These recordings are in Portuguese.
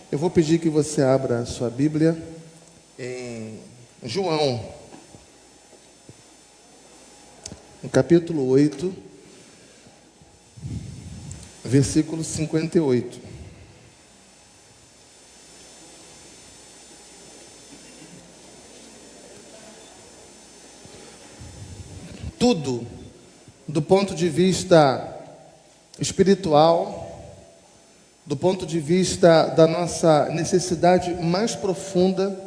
Eu vou pedir que você abra a sua Bíblia em João, no capítulo 8, versículo 58. Tudo, do ponto de vista espiritual, do ponto de vista da nossa necessidade mais profunda,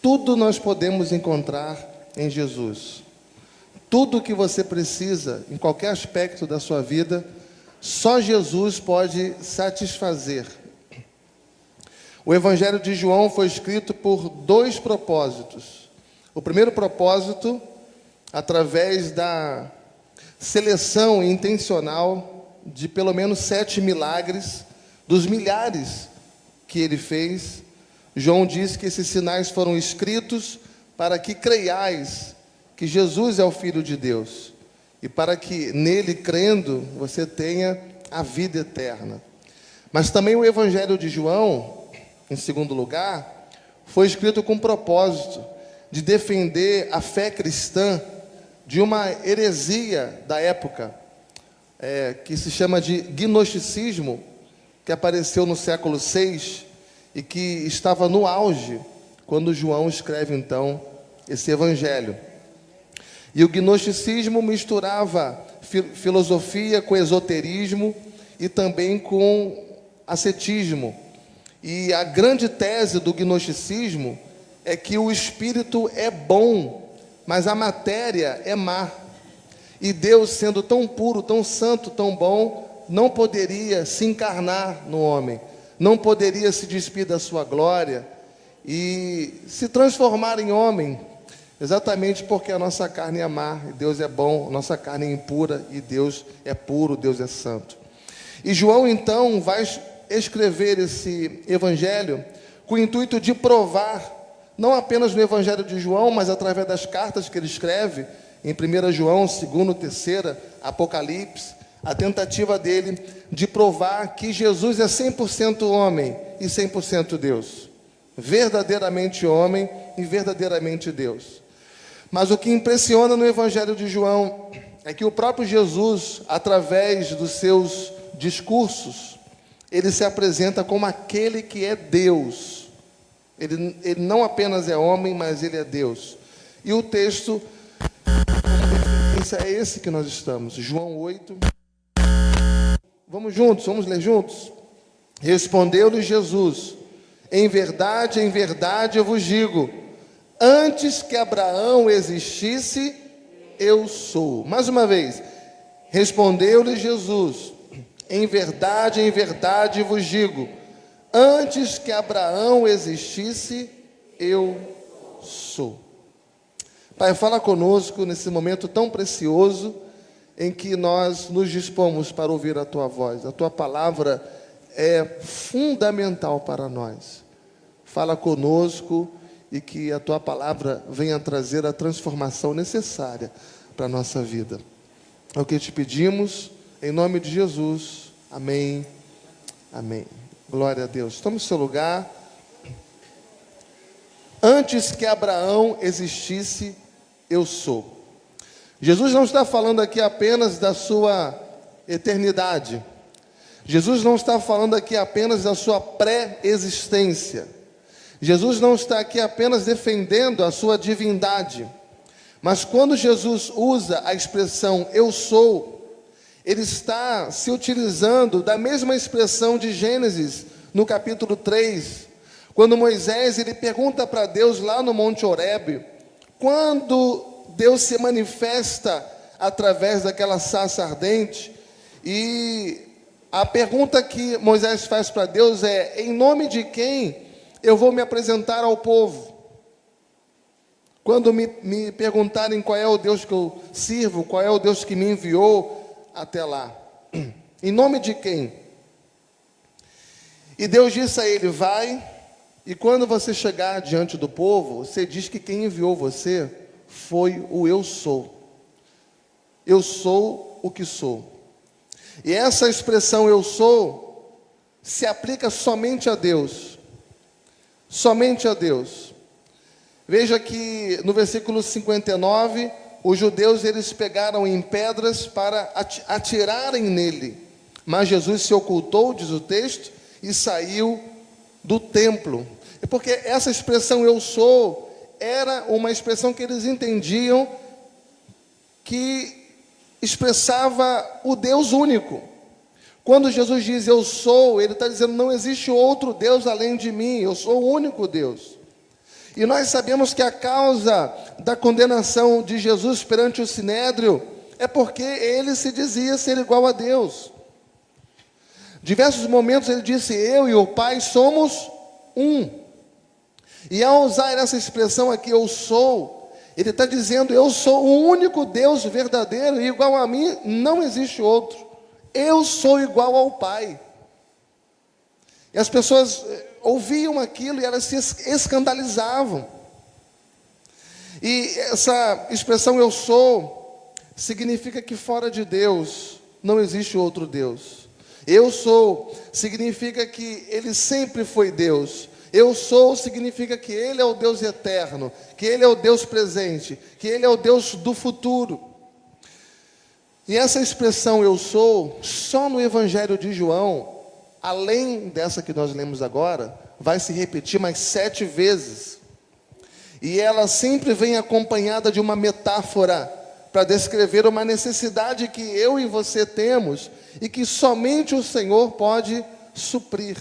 tudo nós podemos encontrar em Jesus. Tudo que você precisa, em qualquer aspecto da sua vida, só Jesus pode satisfazer. O Evangelho de João foi escrito por dois propósitos. O primeiro propósito, através da seleção intencional de pelo menos 7 milagres, dos milhares que ele fez. João diz que esses sinais foram escritos para que creiais que Jesus é o Filho de Deus, e para que nele, crendo, você tenha a vida eterna. Mas também o Evangelho de João, em segundo lugar, foi escrito com o propósito de defender a fé cristã de uma heresia da época, que se chama de gnosticismo, que apareceu no século VI e que estava no auge quando João escreve então esse evangelho. E o gnosticismo misturava filosofia com esoterismo e também com ascetismo. E a grande tese do gnosticismo é que o espírito é bom, mas a matéria é má. E Deus, sendo tão puro, tão santo, tão bom, não poderia se encarnar no homem, não poderia se despir da sua glória e se transformar em homem, exatamente porque a nossa carne é má e Deus é bom, a nossa carne é impura e Deus é puro, Deus é santo. E João então vai escrever esse evangelho com o intuito de provar, não apenas no evangelho de João, mas através das cartas que ele escreve, em 1 João, 2º, 3º, Apocalipse, a tentativa dele de provar que Jesus é 100% homem e 100% Deus. Verdadeiramente homem e verdadeiramente Deus. Mas o que impressiona no Evangelho de João é que o próprio Jesus, através dos seus discursos, ele se apresenta como aquele que é Deus. Ele não apenas é homem, mas ele é Deus. E o texto é esse que nós estamos, João 8. Vamos juntos, vamos ler juntos? Respondeu-lhe Jesus: em verdade eu vos digo, antes que Abraão existisse, eu sou. Mais uma vez, respondeu-lhe Jesus: em verdade vos digo, antes que Abraão existisse, eu sou. Pai, fala conosco nesse momento tão precioso em que nós nos dispomos para ouvir a Tua voz. A Tua palavra é fundamental para nós. Fala conosco e que a Tua palavra venha trazer a transformação necessária para a nossa vida. É o que te pedimos, em nome de Jesus. Amém. Amém. Glória a Deus. Tome o seu lugar. Antes que Abraão existisse, eu sou. Jesus não está falando aqui apenas da sua eternidade. Jesus não está falando aqui apenas da sua pré-existência. Jesus não está aqui apenas defendendo a sua divindade. Mas quando Jesus usa a expressão eu sou, ele está se utilizando da mesma expressão de Gênesis, no capítulo 3, quando Moisés ele pergunta para Deus lá no Monte Horebe, quando Deus se manifesta através daquela sarça ardente, e a pergunta que Moisés faz para Deus é: em nome de quem eu vou me apresentar ao povo? Quando me perguntarem qual é o Deus que eu sirvo, qual é o Deus que me enviou até lá, em nome de quem? E Deus disse a ele: vai, e quando você chegar diante do povo, você diz que quem enviou você foi o eu sou. Eu sou o que sou. E essa expressão eu sou se aplica somente a Deus. Somente a Deus. Veja que no versículo 59, os judeus eles pegaram em pedras para atirarem nele. Mas Jesus se ocultou, diz o texto, e saiu do templo. É porque essa expressão eu sou era uma expressão que eles entendiam que expressava o Deus único. Quando Jesus diz eu sou, ele está dizendo não existe outro Deus além de mim, eu sou o único Deus. E nós sabemos que a causa da condenação de Jesus perante o Sinédrio é porque ele se dizia ser igual a Deus. Diversos momentos ele disse, eu e o Pai somos um. E ao usar essa expressão aqui, eu sou, ele está dizendo, eu sou o único Deus verdadeiro, e igual a mim não existe outro. Eu sou igual ao Pai. E as pessoas ouviam aquilo e elas se escandalizavam. E essa expressão eu sou significa que fora de Deus não existe outro Deus. Eu sou significa que ele sempre foi Deus. Eu sou significa que ele é o Deus eterno, que ele é o Deus presente, que ele é o Deus do futuro. E essa expressão eu sou, só no Evangelho de João, além dessa que nós lemos agora, vai se repetir mais 7 vezes. E ela sempre vem acompanhada de uma metáfora para descrever uma necessidade que eu e você temos e que somente o Senhor pode suprir.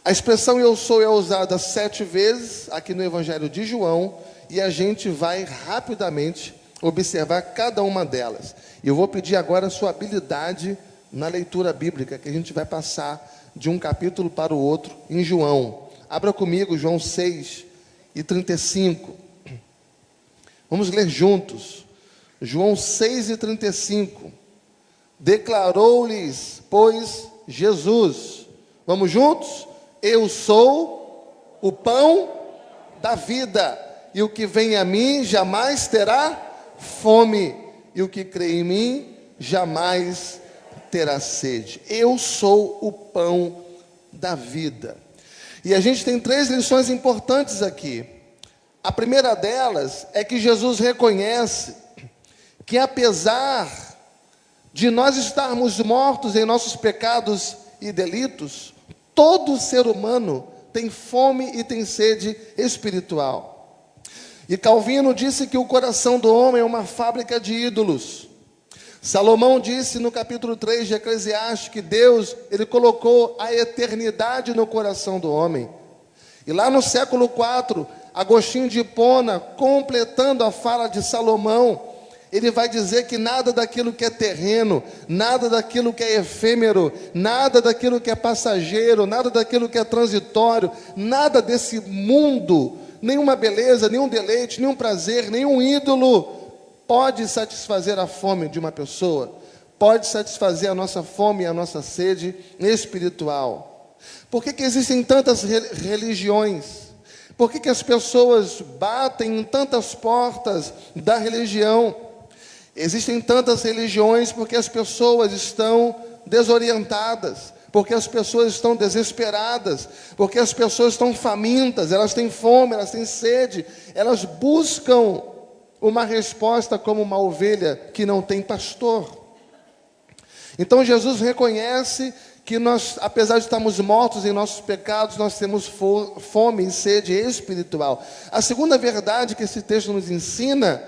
A expressão eu sou é usada 7 vezes aqui no Evangelho de João e a gente vai rapidamente observar cada uma delas. E eu vou pedir agora a sua habilidade na leitura bíblica, que a gente vai passar de um capítulo para o outro em João. Abra comigo João 6:35. Vamos ler juntos. João 6:35. Declarou-lhes, pois, Jesus. Vamos juntos? Eu sou o pão da vida, e o que vem a mim jamais terá fome, e o que crê em mim jamais terá sede. Eu sou o pão da vida. E a gente tem 3 lições importantes aqui. A primeira delas é que Jesus reconhece que apesar de nós estarmos mortos em nossos pecados e delitos, todo ser humano tem fome e tem sede espiritual. E Calvino disse que o coração do homem é uma fábrica de ídolos. Salomão disse no capítulo 3 de Eclesiastes que Deus, ele colocou a eternidade no coração do homem. E lá no século IV, Agostinho de Hipona, completando a fala de Salomão, ele vai dizer que nada daquilo que é terreno, nada daquilo que é efêmero, nada daquilo que é passageiro, nada daquilo que é transitório, nada desse mundo, nenhuma beleza, nenhum deleite, nenhum prazer, nenhum ídolo pode satisfazer a fome de uma pessoa, pode satisfazer a nossa fome e a nossa sede espiritual. Por que existem tantas religiões? Por que as pessoas batem em tantas portas da religião? Existem tantas religiões porque as pessoas estão desorientadas, porque as pessoas estão desesperadas, porque as pessoas estão famintas, elas têm fome, elas têm sede, elas buscam uma resposta como uma ovelha que não tem pastor. Então Jesus reconhece que nós, apesar de estarmos mortos em nossos pecados, nós temos fome e sede espiritual. A segunda verdade que esse texto nos ensina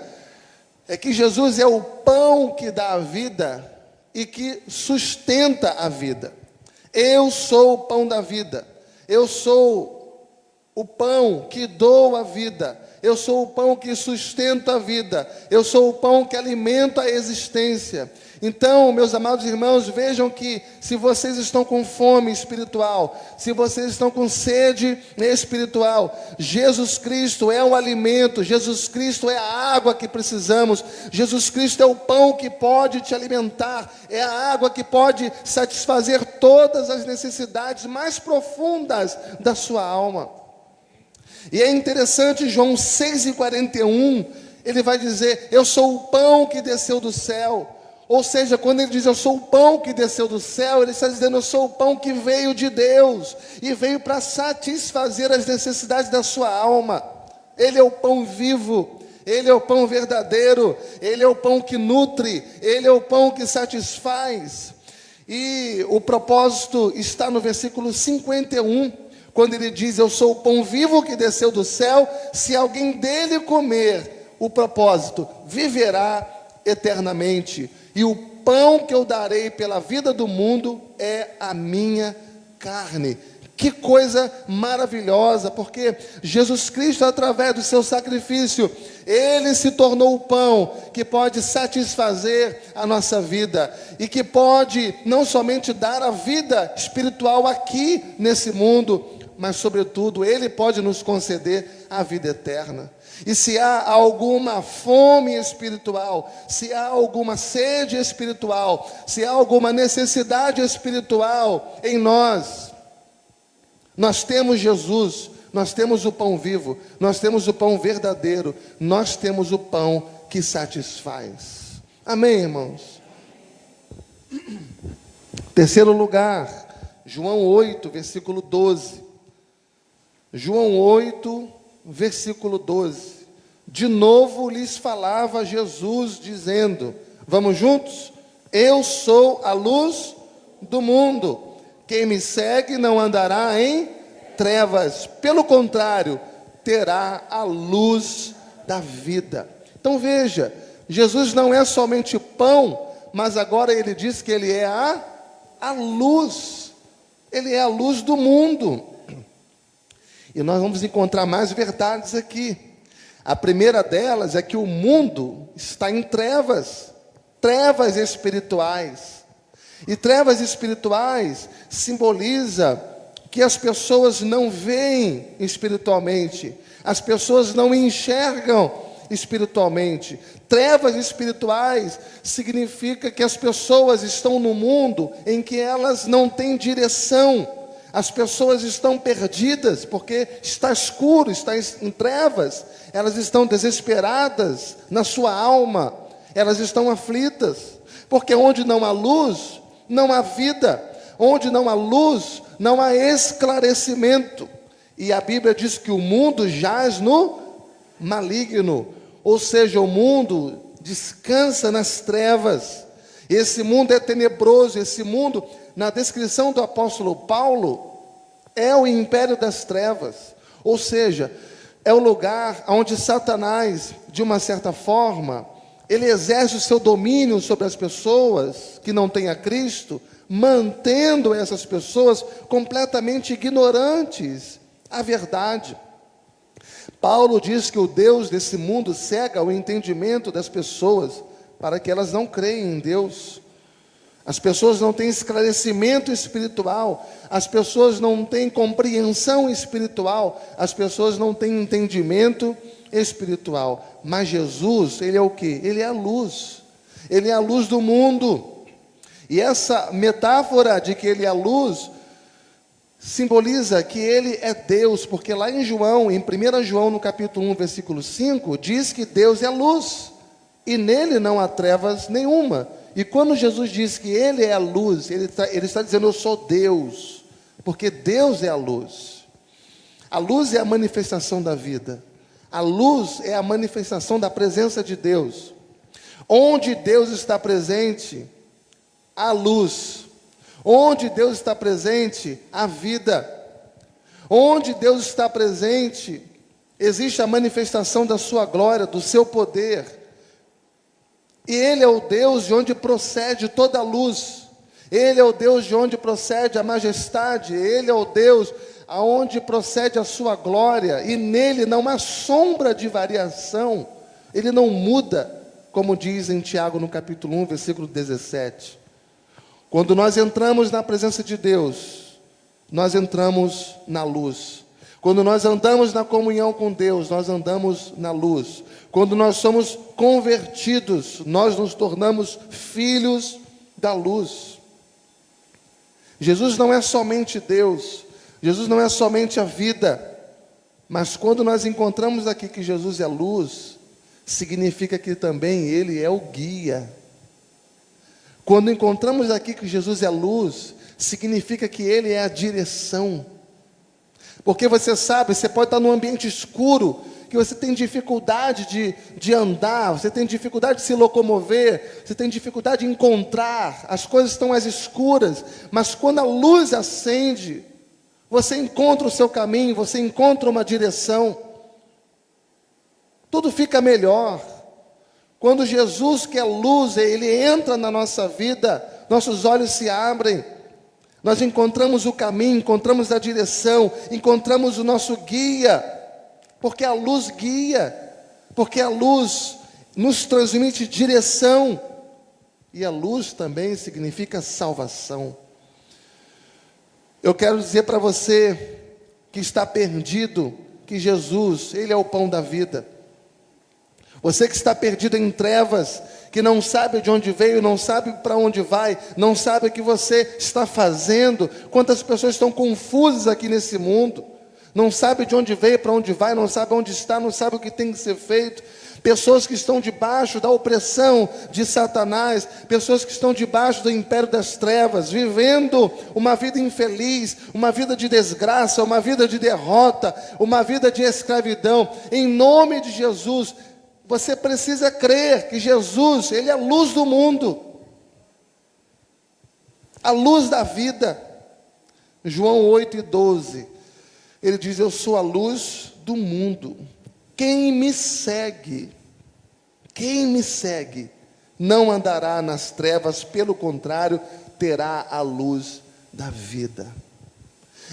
é que Jesus é o pão que dá a vida e que sustenta a vida. Eu sou o pão da vida. Eu sou o pão que dou a vida. Eu sou o pão que sustenta a vida. Eu sou o pão que alimenta a existência. Então, meus amados irmãos, vejam que se vocês estão com fome espiritual, se vocês estão com sede espiritual, Jesus Cristo é o alimento, Jesus Cristo é a água que precisamos, Jesus Cristo é o pão que pode te alimentar, é a água que pode satisfazer todas as necessidades mais profundas da sua alma. E é interessante, João 6:41, ele vai dizer, eu sou o pão que desceu do céu. Ou seja, quando ele diz eu sou o pão que desceu do céu, ele está dizendo eu sou o pão que veio de Deus e veio para satisfazer as necessidades da sua alma. Ele é o pão vivo, ele é o pão verdadeiro, ele é o pão que nutre, ele é o pão que satisfaz. E o propósito está no versículo 51, quando ele diz eu sou o pão vivo que desceu do céu, se alguém dele comer, o propósito, viverá eternamente. E o pão que eu darei pela vida do mundo é a minha carne. Que coisa maravilhosa, porque Jesus Cristo, através do seu sacrifício, ele se tornou o pão que pode satisfazer a nossa vida e que pode não somente dar a vida espiritual aqui nesse mundo, mas sobretudo ele pode nos conceder a vida eterna. E se há alguma fome espiritual, se há alguma sede espiritual, se há alguma necessidade espiritual em nós, nós temos Jesus, nós temos o pão vivo, nós temos o pão verdadeiro, nós temos o pão que satisfaz. Amém, irmãos? Terceiro lugar, João 8, versículo 12. João 8, versículo 12. De novo lhes falava Jesus, dizendo, vamos juntos? Eu sou a luz do mundo. Quem me segue não andará em trevas, pelo contrário, terá a luz da vida. Então veja, Jesus não é somente pão, mas agora ele diz que ele é a luz. Ele é a luz do mundo. E nós vamos encontrar mais verdades aqui. A primeira delas é que o mundo está em trevas, trevas espirituais. E trevas espirituais simboliza que as pessoas não veem espiritualmente, as pessoas não enxergam espiritualmente. Trevas espirituais significa que as pessoas estão no mundo em que elas não têm direção. As pessoas estão perdidas porque está escuro, está em trevas. Elas estão desesperadas na sua alma, elas estão aflitas, porque onde não há luz, não há vida. Onde não há luz, não há esclarecimento. E a Bíblia diz que o mundo jaz no maligno, ou seja, o mundo descansa nas trevas. Esse mundo é tenebroso, esse mundo, na descrição do apóstolo Paulo, é o império das trevas, ou seja, é o lugar onde Satanás, de uma certa forma, ele exerce o seu domínio sobre as pessoas que não têm a Cristo, mantendo essas pessoas completamente ignorantes à verdade. Paulo diz que o Deus desse mundo cega o entendimento das pessoas para que elas não creem em Deus. As pessoas não têm esclarecimento espiritual, as pessoas não têm compreensão espiritual, as pessoas não têm entendimento espiritual. Mas Jesus, ele é o quê? Ele é a luz. Ele é a luz do mundo. E essa metáfora de que ele é a luz simboliza que ele é Deus, porque lá em João, em 1 João, no capítulo 1, versículo 5, diz que Deus é luz, e nele não há trevas nenhuma. E quando Jesus diz que ele é a luz, ele está dizendo eu sou Deus, porque Deus é a luz. A luz é a manifestação da vida. A luz é a manifestação da presença de Deus. Onde Deus está presente, há luz. Onde Deus está presente, há vida. Onde Deus está presente, existe a manifestação da sua glória, do seu poder. E Ele é o Deus de onde procede toda a luz. Ele é o Deus de onde procede a majestade. Ele é o Deus aonde procede a sua glória. E nele não há sombra de variação. Ele não muda, como diz em Tiago no capítulo 1, versículo 17. Quando nós entramos na presença de Deus, nós entramos na luz. Quando nós andamos na comunhão com Deus, nós andamos na luz. Quando nós somos convertidos, nós nos tornamos filhos da luz. Jesus não é somente Deus, Jesus não é somente a vida, mas quando nós encontramos aqui que Jesus é luz, significa que também Ele é o guia. Quando encontramos aqui que Jesus é luz, significa que Ele é a direção. Porque você sabe, você pode estar num ambiente escuro, que você tem dificuldade de andar, você tem dificuldade de se locomover, você tem dificuldade de encontrar, as coisas estão às escuras, mas quando a luz acende, você encontra o seu caminho, você encontra uma direção, tudo fica melhor. Quando Jesus, que é luz, Ele entra na nossa vida, nossos olhos se abrem, nós encontramos o caminho, encontramos a direção, encontramos o nosso guia, porque a luz guia, porque a luz nos transmite direção, e a luz também significa salvação. Eu quero dizer para você que está perdido, que Jesus, Ele é o pão da vida. Você que está perdido em trevas, que não sabe de onde veio, não sabe para onde vai, não sabe o que você está fazendo. Quantas pessoas estão confusas aqui nesse mundo, não sabe de onde veio, para onde vai, não sabe onde está, não sabe o que tem que ser feito. Pessoas que estão debaixo da opressão de Satanás, pessoas que estão debaixo do império das trevas, vivendo uma vida infeliz, uma vida de desgraça, uma vida de derrota, uma vida de escravidão. Em nome de Jesus, você precisa crer que Jesus, Ele é a luz do mundo, a luz da vida. João 8:12, Ele diz: eu sou a luz do mundo. Quem me segue, não andará nas trevas, pelo contrário, terá a luz da vida.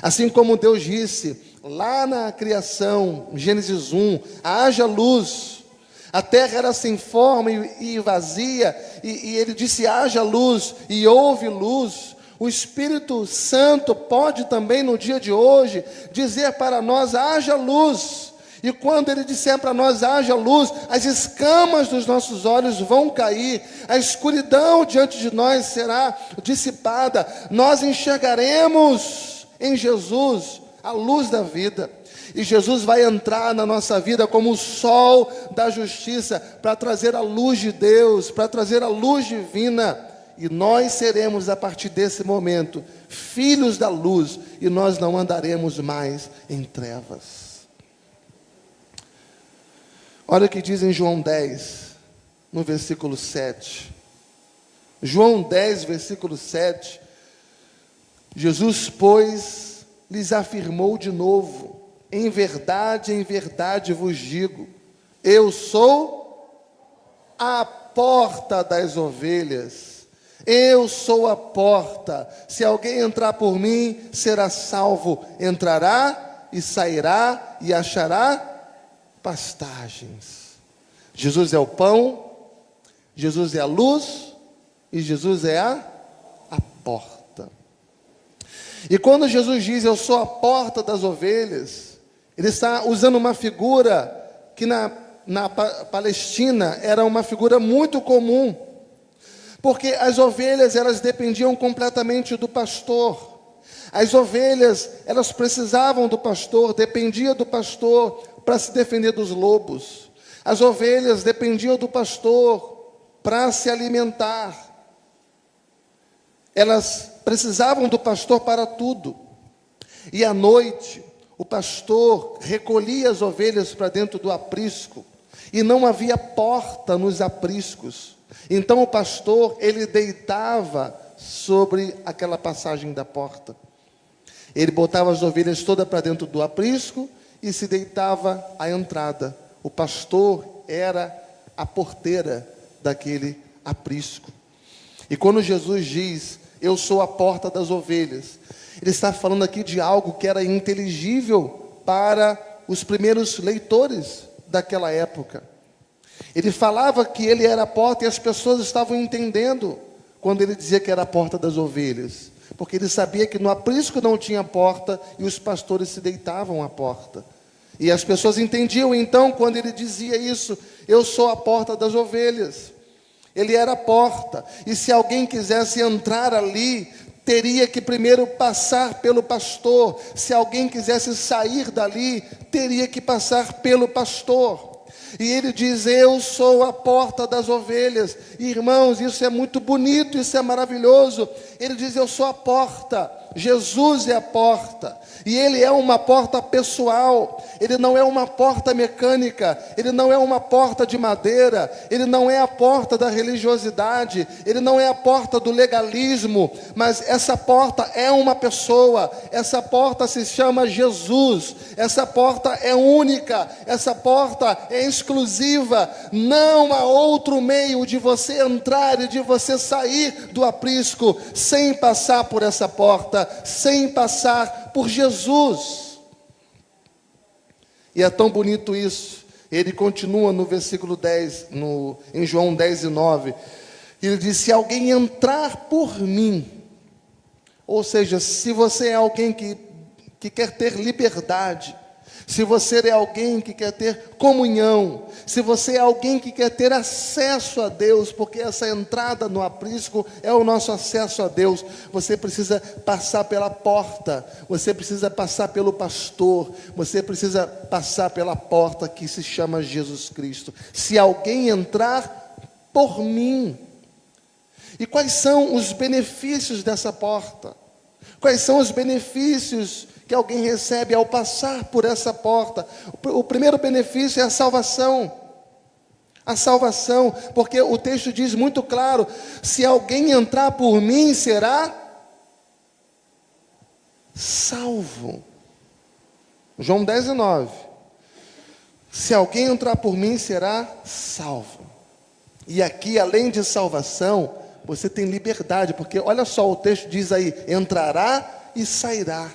Assim como Deus disse lá na criação, Gênesis 1, haja luz. A terra era sem forma e vazia, e Ele disse: haja luz, e houve luz. O Espírito Santo pode também no dia de hoje dizer para nós: haja luz. E quando Ele disser para nós: haja luz, as escamas dos nossos olhos vão cair, a escuridão diante de nós será dissipada, nós enxergaremos em Jesus a luz da vida. E Jesus vai entrar na nossa vida como o sol da justiça, para trazer a luz de Deus, para trazer a luz divina. E nós seremos, a partir desse momento, filhos da luz, e nós não andaremos mais em trevas. Olha o que diz em João 10, no versículo 7. João 10, versículo 7. Jesus, pois, lhes afirmou de novo: em verdade vos digo, eu sou a porta das ovelhas. Eu sou a porta. Se alguém entrar por mim, será salvo. Entrará e sairá e achará pastagens. Jesus é o pão, Jesus é a luz e Jesus é a porta. E quando Jesus diz: eu sou a porta das ovelhas, Ele está usando uma figura que na Palestina era uma figura muito comum, porque as ovelhas, elas dependiam completamente do pastor. As ovelhas, elas precisavam do pastor, dependiam do pastor para se defender dos lobos. As ovelhas dependiam do pastor para se alimentar. Elas precisavam do pastor para tudo. E à noite, o pastor recolhia as ovelhas para dentro do aprisco, e não havia porta nos apriscos. Então o pastor, ele deitava sobre aquela passagem da porta. Ele botava as ovelhas todas para dentro do aprisco e se deitava à entrada. O pastor era a porteira daquele aprisco. E quando Jesus diz: eu sou a porta das ovelhas, Ele está falando aqui de algo que era inteligível para os primeiros leitores daquela época. Ele falava que Ele era a porta e as pessoas estavam entendendo quando Ele dizia que era a porta das ovelhas, porque Ele sabia que no aprisco não tinha porta e os pastores se deitavam à porta. E as pessoas entendiam então quando Ele dizia isso: eu sou a porta das ovelhas. Ele era a porta, e se alguém quisesse entrar ali, teria que primeiro passar pelo pastor. Se alguém quisesse sair dali, teria que passar pelo pastor. E ele diz: eu sou a porta das ovelhas. Irmãos, isso é muito bonito, isso é maravilhoso. Ele diz: eu sou a porta. Jesus é a porta. E ele é uma porta pessoal. Ele não é uma porta mecânica. Ele não é uma porta de madeira. Ele não é a porta da religiosidade. Ele não é a porta do legalismo. Mas essa porta é uma pessoa. Essa porta se chama Jesus. Essa porta é única. Essa porta é exclusiva. Não há outro meio de você entrar e de você sair do aprisco sem passar por essa porta, sem passar por Jesus. E é tão bonito isso. Ele continua no versículo 10, em João 10:9. Ele diz: se alguém entrar por mim, ou seja, se você é alguém que quer ter liberdade, se você é alguém que quer ter comunhão, se você é alguém que quer ter acesso a Deus, porque essa entrada no aprisco é o nosso acesso a Deus, você precisa passar pela porta, você precisa passar pelo pastor, você precisa passar pela porta que se chama Jesus Cristo. Se alguém entrar por mim. E quais são os benefícios dessa porta? Quais são os benefícios que alguém recebe ao passar por essa porta? O primeiro benefício é a salvação. A salvação, porque o texto diz muito claro: se alguém entrar por mim, será salvo. João 10:9. Se alguém entrar por mim, será salvo. E aqui, além de salvação, você tem liberdade, porque olha só, o texto diz aí: entrará e sairá.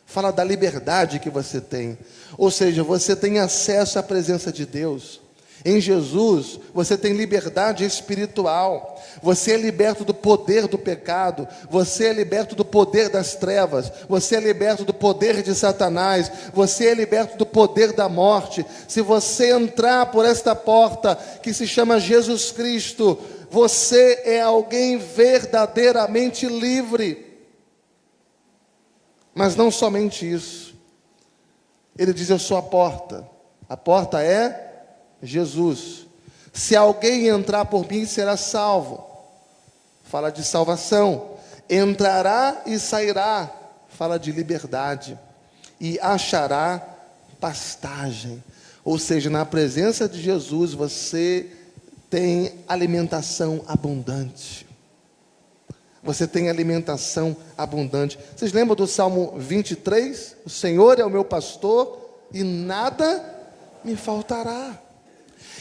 Fala da liberdade que você tem. Ou seja, você tem acesso à presença de Deus. Em Jesus, você tem liberdade espiritual. Você é liberto do poder do pecado. Você é liberto do poder das trevas. Você é liberto do poder de Satanás. Você é liberto do poder da morte. Se você entrar por esta porta que se chama Jesus Cristo, você é alguém verdadeiramente livre. Mas não somente isso. Ele diz: eu sou a porta. A porta é Jesus. Se alguém entrar por mim, será salvo. Fala de salvação. Entrará e sairá. Fala de liberdade. E achará pastagem. Ou seja, na presença de Jesus, você tem alimentação abundante. Você tem alimentação abundante. Vocês lembram do Salmo 23? O Senhor é o meu pastor e nada me faltará.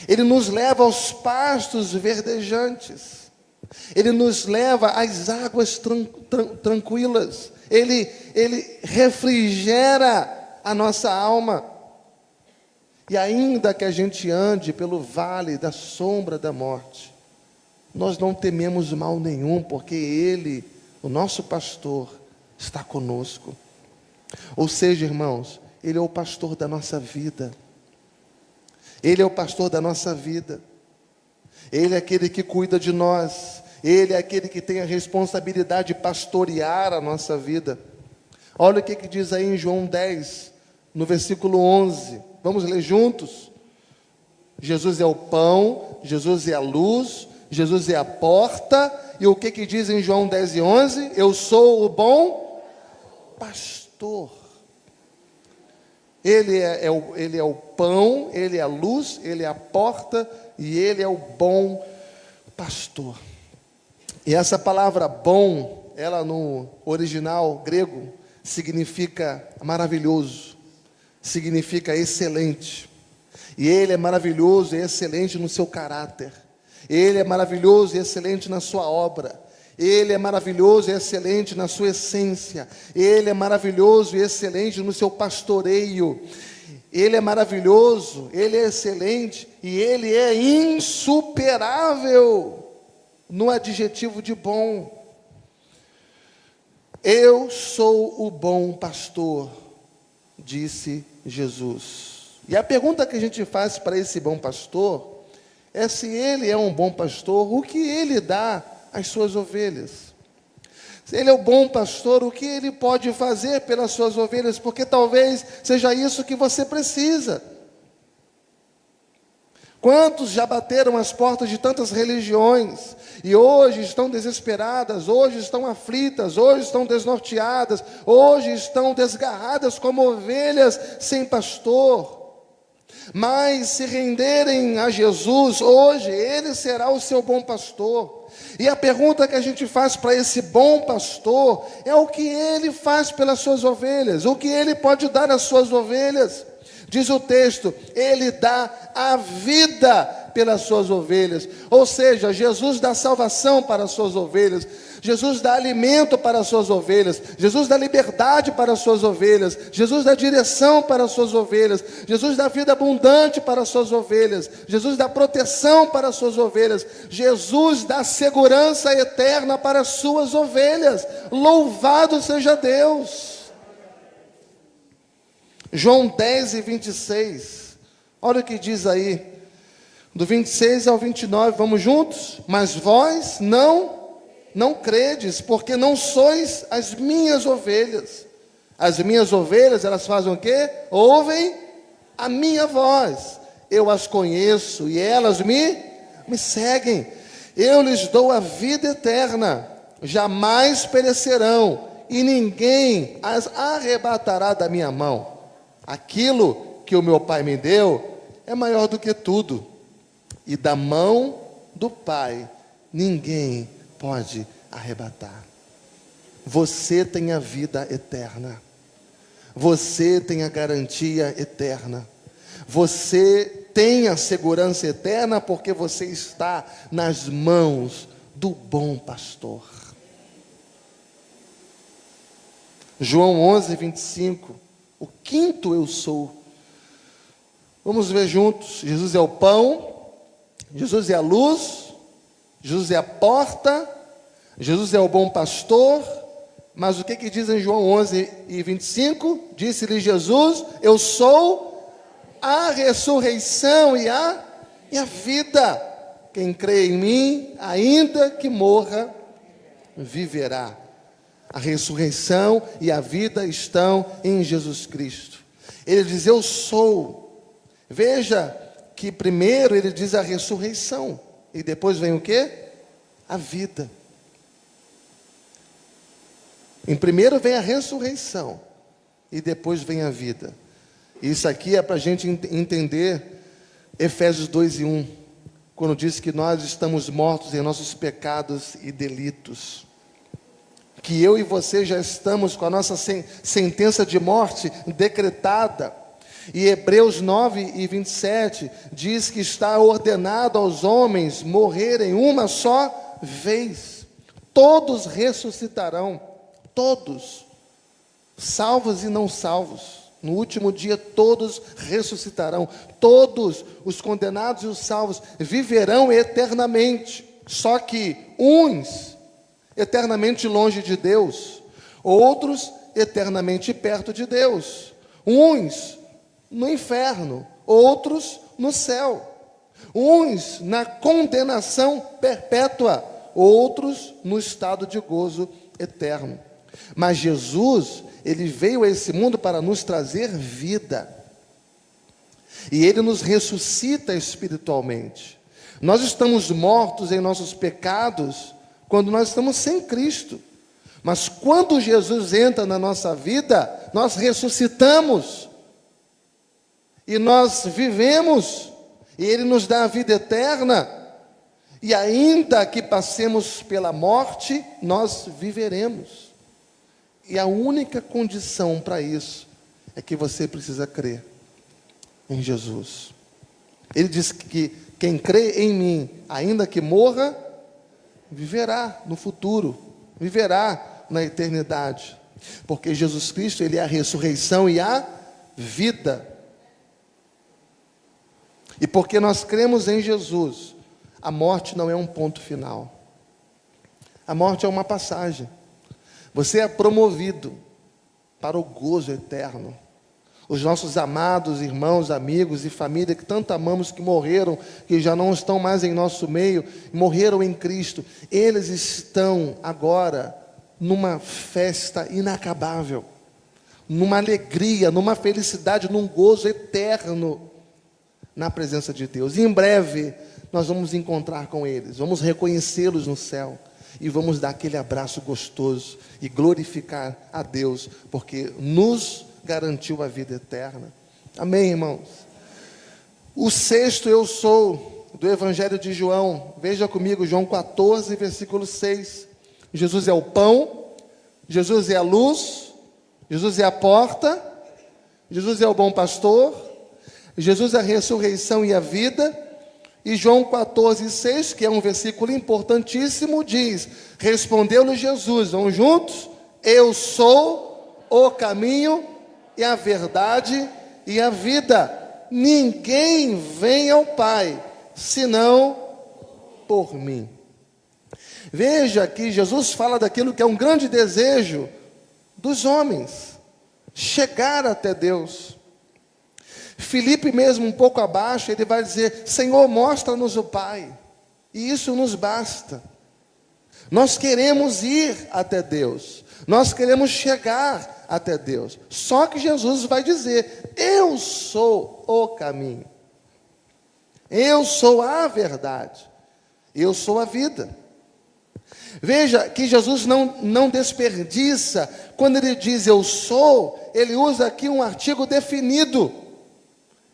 Ele nos leva aos pastos verdejantes. Ele nos leva às águas tranquilas. Ele refrigera a nossa alma. E ainda que a gente ande pelo vale da sombra da morte, nós não tememos mal nenhum, porque Ele, o nosso pastor, está conosco. Ou seja, irmãos, Ele é o pastor da nossa vida. Ele é o pastor da nossa vida. Ele é aquele que cuida de nós. Ele é aquele que tem a responsabilidade de pastorear a nossa vida. Olha o que diz aí em João 10, no versículo 11. Vamos ler juntos? Jesus é o pão, Jesus é a luz, Jesus é a porta. E o que diz em João 10:11? Eu sou o bom pastor. Ele é o pão, Ele é a luz, Ele é a porta e Ele é o bom pastor. E essa palavra bom, ela no original grego, significa maravilhoso, significa excelente. E Ele é maravilhoso e excelente no seu caráter. Ele é maravilhoso e excelente na sua obra. Ele é maravilhoso e excelente na sua essência. Ele é maravilhoso e excelente no seu pastoreio. Ele é maravilhoso, Ele é excelente e Ele é insuperável no adjetivo de bom. Eu sou o bom pastor, disse Jesus. E a pergunta que a gente faz para esse bom pastor é: se Ele é um bom pastor, o que Ele dá às suas ovelhas? Se Ele é o bom pastor, o que Ele pode fazer pelas suas ovelhas? Porque talvez seja isso que você precisa. Quantos já bateram as portas de tantas religiões e hoje estão desesperadas, hoje estão aflitas, hoje estão desnorteadas, hoje estão desgarradas como ovelhas sem pastor. Mas se renderem a Jesus hoje, Ele será o seu bom pastor. E a pergunta que a gente faz para esse bom pastor é o que Ele faz pelas suas ovelhas, o que Ele pode dar às suas ovelhas. Diz o texto, Ele dá a vida pelas suas ovelhas. Ou seja, Jesus dá salvação para as suas ovelhas. Jesus dá alimento para as suas ovelhas. Jesus dá liberdade para as suas ovelhas. Jesus dá direção para as suas ovelhas. Jesus dá vida abundante para as suas ovelhas. Jesus dá proteção para as suas ovelhas. Jesus dá segurança eterna para as suas ovelhas. Louvado seja Deus! João 10 e 26, olha o que diz aí, do 26 ao 29, vamos juntos? Mas vós não credes, porque não sois as minhas ovelhas. As minhas ovelhas, elas fazem o quê? Ouvem a minha voz. Eu as conheço e elas me seguem. Eu lhes dou a vida eterna, jamais perecerão, e ninguém as arrebatará da minha mão. Aquilo que o meu Pai me deu é maior do que tudo, e da mão do Pai ninguém pode arrebatar. Você tem a vida eterna, você tem a garantia eterna, você tem a segurança eterna, porque você está nas mãos do bom pastor. João 11, 25. O quinto eu sou. Vamos ver juntos. Jesus é o pão, Jesus é a luz, Jesus é a porta, Jesus é o bom pastor. Mas o que diz em João 11 e 25? Disse-lhe Jesus, eu sou a ressurreição e a vida. Quem crê em mim, ainda que morra, viverá. A ressurreição e a vida estão em Jesus Cristo. Ele diz, eu sou. Veja que primeiro ele diz a ressurreição. E depois vem o quê? A vida. Em primeiro vem a ressurreição. E depois vem a vida. Isso aqui é para a gente entender Efésios 2 e 1. Quando diz que nós estamos mortos em nossos pecados e delitos. Que eu e você já estamos com a nossa sentença de morte decretada. E Hebreus 9 e 27 diz que está ordenado aos homens morrerem uma só vez. Todos ressuscitarão, todos, salvos e não salvos. No último dia todos ressuscitarão. Todos os condenados e os salvos viverão eternamente. Só que uns eternamente longe de Deus, outros eternamente perto de Deus, uns no inferno, outros no céu, uns na condenação perpétua, outros no estado de gozo eterno. Mas Jesus, Ele veio a esse mundo para nos trazer vida, e Ele nos ressuscita espiritualmente. Nós estamos mortos em nossos pecados, quando nós estamos sem Cristo. Mas quando Jesus entra na nossa vida, nós ressuscitamos. E nós vivemos. E Ele nos dá a vida eterna. E ainda que passemos pela morte, nós viveremos. E a única condição para isso é que você precisa crer em Jesus. Ele diz que quem crê em mim, ainda que morra, viverá no futuro, viverá na eternidade, porque Jesus Cristo, Ele é a ressurreição e a vida, e porque nós cremos em Jesus, a morte não é um ponto final, a morte é uma passagem, você é promovido para o gozo eterno. Os nossos amados irmãos, amigos e família que tanto amamos, que morreram, que já não estão mais em nosso meio, morreram em Cristo, eles estão agora numa festa inacabável, numa alegria, numa felicidade, num gozo eterno. na presença de Deus. E em breve nós vamos encontrar com eles, vamos reconhecê-los no céu e vamos dar aquele abraço gostoso e glorificar a Deus, porque nos garantiu a vida eterna. Amém, irmãos? O sexto eu sou do Evangelho de João, veja comigo, João 14, versículo 6. Jesus é o pão, Jesus é a luz, Jesus é a porta, Jesus é o bom pastor, Jesus é a ressurreição e a vida. E João 14, 6, que é um versículo importantíssimo, diz: respondeu-lhe Jesus, vamos juntos? Eu sou o caminho e a verdade e a vida. Ninguém vem ao Pai, senão por mim. Veja que Jesus fala daquilo que é um grande desejo dos homens, chegar até Deus. Filipe mesmo, um pouco abaixo, ele vai dizer: Senhor, mostra-nos o Pai, e isso nos basta. Nós queremos ir até Deus, nós queremos chegar até Deus. Só que Jesus vai dizer: eu sou o caminho, eu sou a verdade, eu sou a vida. Veja que Jesus não desperdiça, quando ele diz eu sou, ele usa aqui um artigo definido.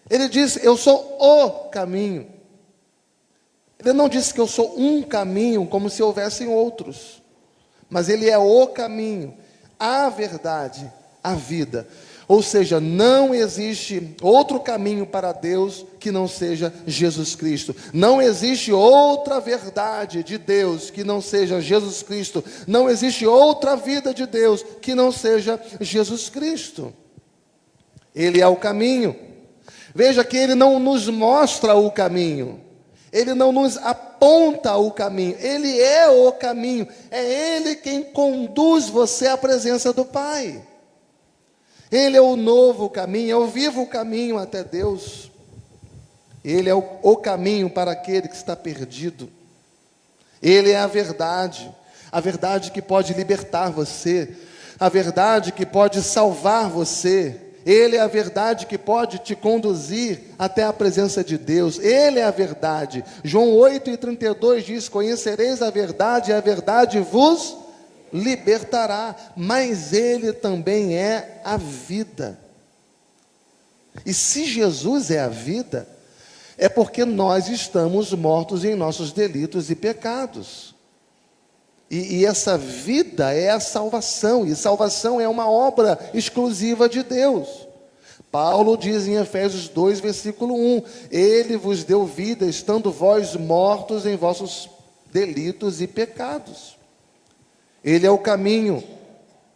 Ele diz: eu sou o caminho. Ele não disse que eu sou um caminho, como se houvessem outros. Mas ele é o caminho, a verdade, a vida. Ou seja, não existe outro caminho para Deus que não seja Jesus Cristo. Não existe outra verdade de Deus que não seja Jesus Cristo. Não existe outra vida de Deus que não seja Jesus Cristo. Ele é o caminho. Veja que ele não nos mostra o caminho, ele não nos aponta o caminho, ele é o caminho, é ele quem conduz você à presença do Pai. Ele é o novo caminho, é o vivo caminho até Deus. Ele é o caminho para aquele que está perdido. Ele é a verdade que pode libertar você, a verdade que pode salvar você. Ele é a verdade que pode te conduzir até a presença de Deus. Ele é a verdade. João 8:32 diz: conhecereis a verdade, e a verdade vos libertará. Mas Ele também é a vida. E se Jesus é a vida, é porque nós estamos mortos em nossos delitos e pecados. E essa vida é a salvação, e salvação é uma obra exclusiva de Deus. Paulo diz em Efésios 2, versículo 1, Ele vos deu vida, estando vós mortos em vossos delitos e pecados. Ele é o caminho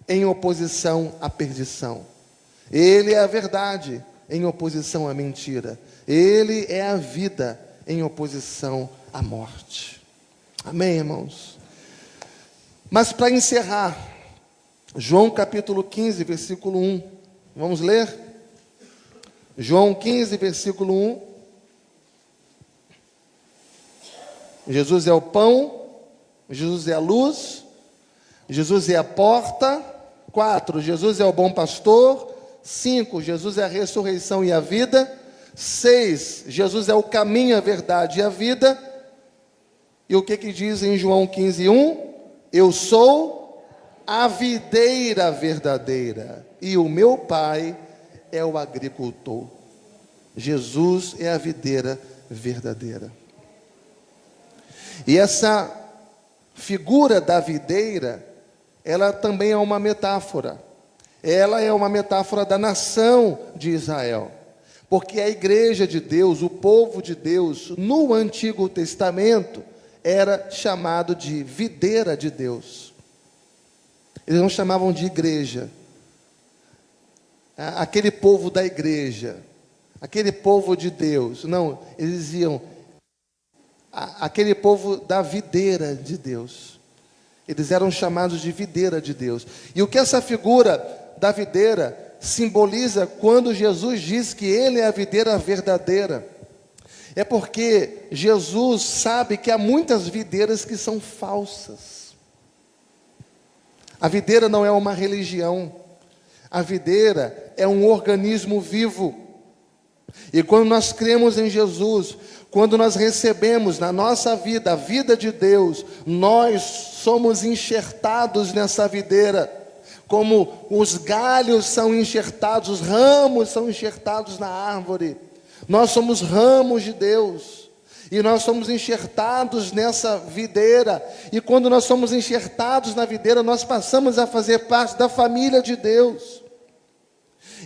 em oposição à perdição. Ele é a verdade em oposição à mentira. Ele é a vida em oposição à morte. Amém, irmãos? Mas para encerrar, João capítulo 15, versículo 1. Vamos ler? João 15, versículo 1. Jesus é o pão, Jesus é a luz, Jesus é a porta. 4, Jesus é o bom pastor. 5, Jesus é a ressurreição e a vida. 6, Jesus é o caminho, a verdade e a vida. E o que diz em João 15, 1? Eu sou a videira verdadeira, e o meu Pai é o agricultor. Jesus é a videira verdadeira. E essa figura da videira, ela também é uma metáfora. Ela é uma metáfora da nação de Israel. Porque a igreja de Deus, o povo de Deus, no Antigo Testamento, era chamado de videira de Deus. Eles não chamavam de igreja. Aquele povo da igreja, aquele povo de Deus. Não, eles diziam aquele povo da videira de Deus. Eles eram chamados de videira de Deus. E o que essa figura da videira simboliza quando Jesus diz que Ele é a videira verdadeira? É porque Jesus sabe que há muitas videiras que são falsas. A videira não é uma religião. A videira é um organismo vivo. E quando nós cremos em Jesus, quando nós recebemos na nossa vida a vida de Deus, nós somos enxertados nessa videira, como os galhos são enxertados, os ramos são enxertados na árvore. Nós somos ramos de Deus, e nós somos enxertados nessa videira, e quando nós somos enxertados na videira, nós passamos a fazer parte da família de Deus.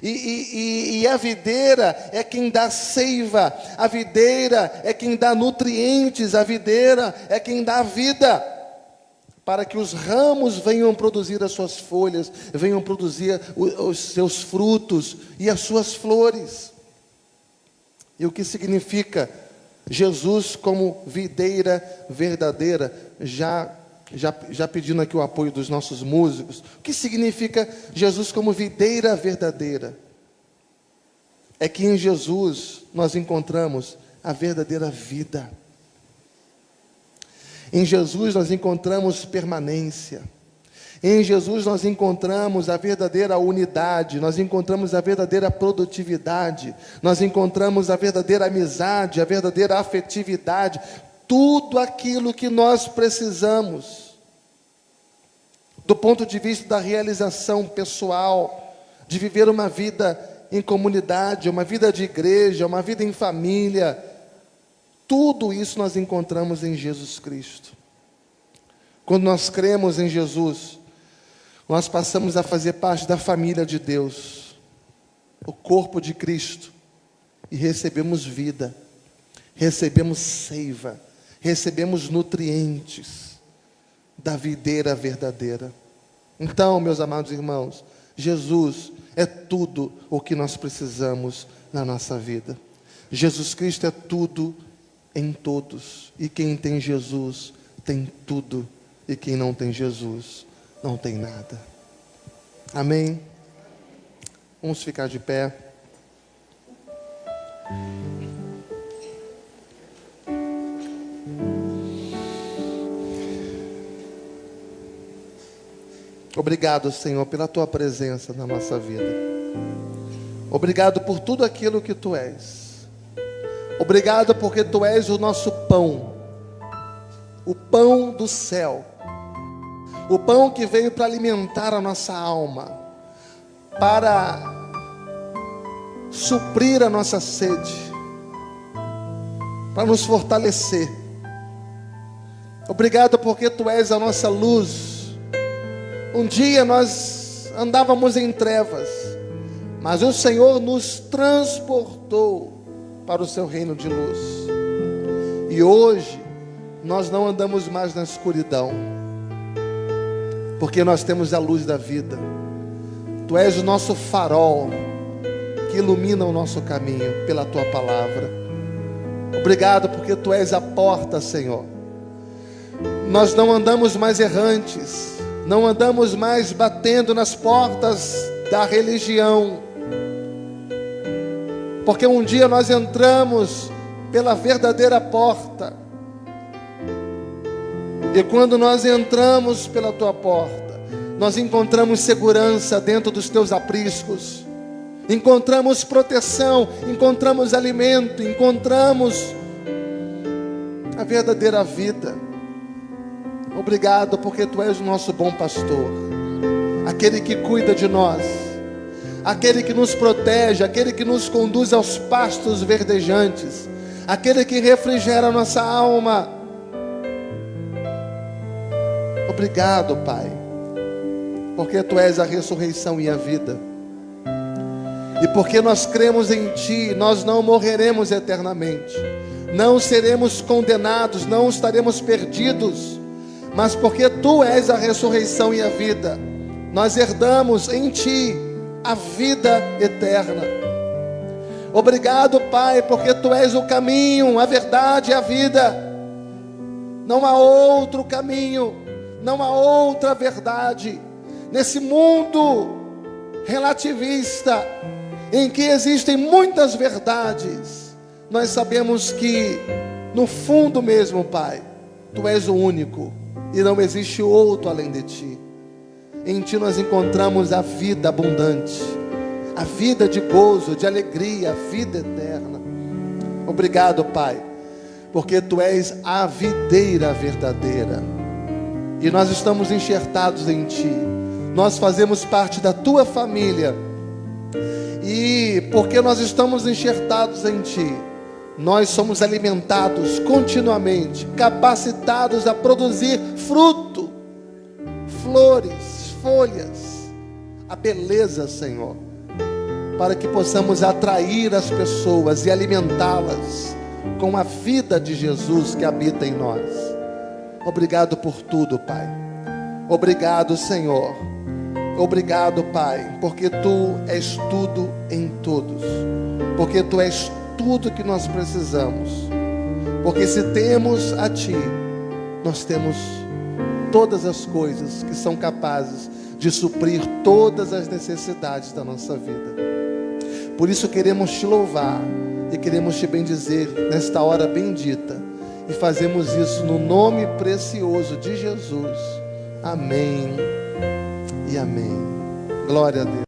E a videira é quem dá seiva, a videira é quem dá nutrientes, a videira é quem dá vida, para que os ramos venham produzir as suas folhas, venham produzir os seus frutos e as suas flores. E o que significa Jesus como videira verdadeira? Já pedindo aqui o apoio dos nossos músicos, o que significa Jesus como videira verdadeira? É que em Jesus nós encontramos a verdadeira vida. Em Jesus nós encontramos permanência. Em Jesus nós encontramos a verdadeira unidade, nós encontramos a verdadeira produtividade, nós encontramos a verdadeira amizade, a verdadeira afetividade, tudo aquilo que nós precisamos, do ponto de vista da realização pessoal, de viver uma vida em comunidade, uma vida de igreja, uma vida em família, tudo isso nós encontramos em Jesus Cristo. Quando nós cremos em Jesus, nós passamos a fazer parte da família de Deus, o corpo de Cristo, e recebemos vida, recebemos seiva, recebemos nutrientes da videira verdadeira. Então, meus amados irmãos, Jesus é tudo o que nós precisamos na nossa vida. Jesus Cristo é tudo em todos, e quem tem Jesus tem tudo, e quem não tem Jesus não tem nada. Amém? Vamos ficar de pé. Obrigado, Senhor, pela Tua presença na nossa vida. Obrigado por tudo aquilo que Tu és. Obrigado porque Tu és o nosso pão, o pão do céu, o pão que veio para alimentar a nossa alma, para suprir a nossa sede, para nos fortalecer. Obrigado porque Tu és a nossa luz. Um dia nós andávamos em trevas, mas o Senhor nos transportou para o Seu reino de luz. E hoje nós não andamos mais na escuridão, porque nós temos a luz da vida. Tu és o nosso farol que ilumina o nosso caminho pela Tua palavra. Obrigado porque Tu és a porta, Senhor. Nós não andamos mais errantes, não andamos mais batendo nas portas da religião, porque um dia nós entramos pela verdadeira porta, e quando nós entramos pela Tua porta, nós encontramos segurança dentro dos Teus apriscos, encontramos proteção, encontramos alimento, encontramos a verdadeira vida. Obrigado porque Tu és o nosso bom pastor, aquele que cuida de nós, aquele que nos protege, aquele que nos conduz aos pastos verdejantes, aquele que refrigera a nossa alma. Obrigado, Pai, porque Tu és a ressurreição e a vida, e porque nós cremos em Ti, nós não morreremos eternamente, não seremos condenados, não estaremos perdidos, mas porque Tu és a ressurreição e a vida, nós herdamos em Ti a vida eterna. Obrigado, Pai, porque Tu és o caminho, a verdade e a vida. Não há outro caminho, não há outra verdade nesse mundo relativista, em que existem muitas verdades. Nós sabemos que no fundo mesmo, Pai, Tu és o único, e não existe outro além de Ti. Em Ti nós encontramos a vida abundante, a vida de gozo, de alegria, a vida eterna. Obrigado, Pai, porque Tu és a videira verdadeira, e nós estamos enxertados em Ti, nós fazemos parte da Tua família, e porque nós estamos enxertados em Ti, nós somos alimentados continuamente, capacitados a produzir fruto, flores, folhas, a beleza, Senhor, para que possamos atrair as pessoas e alimentá-las com a vida de Jesus que habita em nós. Obrigado por tudo, Pai. Obrigado, Senhor. Obrigado, Pai, porque Tu és tudo em todos, porque Tu és tudo que nós precisamos, porque se temos a Ti, nós temos todas as coisas que são capazes de suprir todas as necessidades da nossa vida. Por isso queremos Te louvar e queremos Te bendizer nesta hora bendita, e fazemos isso no nome precioso de Jesus. Amém e amém. Glória a Deus.